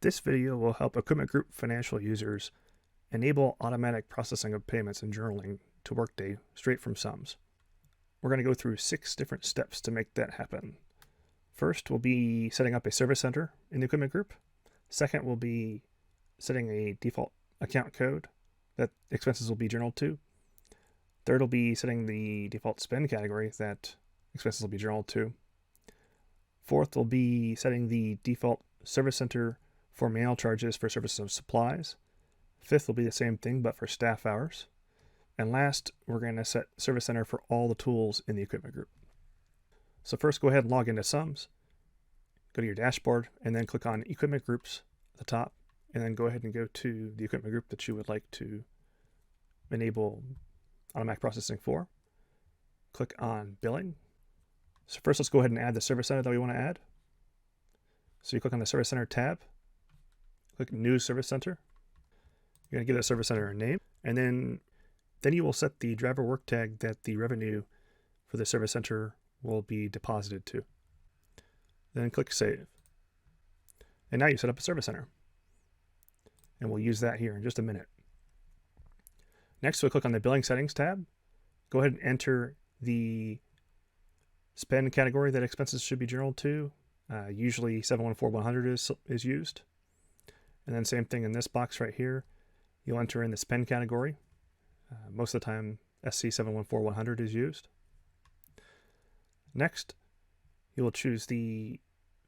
This video will help Equipment Group financial users enable automatic processing of payments and journaling to Workday straight from Sums. We're going to go through 6 different steps to make that happen. First, we'll be setting up a service center in the Equipment Group. Second, we'll be setting a default account code that expenses will be journaled to. Third, we'll be setting the default spend category that expenses will be journaled to. Fourth, we'll be setting the default service center for manual charges for services of supplies. Fifth will be the same thing, but for staff hours. And last, we're going to set Service Center for all the tools in the Equipment Group. So first, go ahead and log into Sums. Go to your dashboard, and then click on Equipment Groups at the top, and then go ahead and go to the Equipment Group that you would like to enable automatic processing for. Click on Billing. So first, let's go ahead and add the Service Center that we want to add. So you click on the Service Center tab, click New Service Center. You're going to give that Service Center a name, and then you will set the driver work tag that the revenue for the Service Center will be deposited to. Then click Save. And now you set up a Service Center. And we'll use that here in just a minute. Next, we'll click on the Billing Settings tab. Go ahead and enter the spend category that expenses should be journaled to. Usually 714100 is used. And then same thing in this box right here. You'll enter in the spend category. Most of the time, SC714100 is used. Next, you will choose the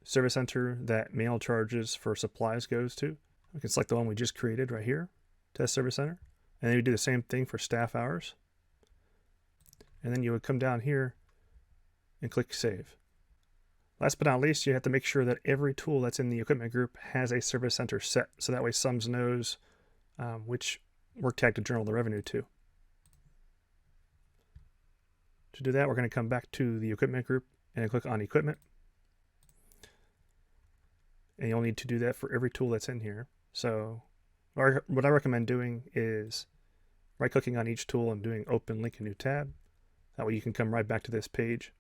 service center that mail charges for supplies goes to. We can select the one we just created right here, Test Service Center. And then you do the same thing for staff hours. And then you would come down here and click Save. Last but not least, you have to make sure that every tool that's in the Equipment Group has a Service Center set, so that way Sums knows which work tag to journal the revenue to. To do that, we're going to come back to the Equipment Group and click on Equipment. And you'll need to do that for every tool that's in here. So what I recommend doing is right-clicking on each tool and doing Open Link in New Tab. That way you can come right back to this page.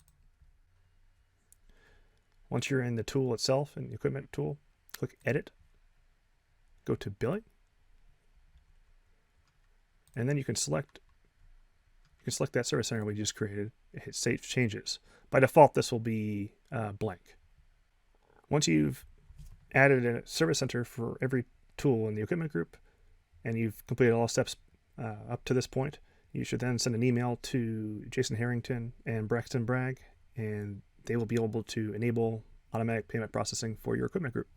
Once you're in the tool itself, in the Equipment tool, click Edit, go to Billing, and then you can select that Service Center we just created. Hit Save Changes. By default, this will be blank. Once you've added a Service Center for every tool in the Equipment Group, and you've completed all steps up to this point, you should then send an email to Jason Harrington and Braxton Bragg, and they will be able to enable automatic payment processing for your Equipment Group.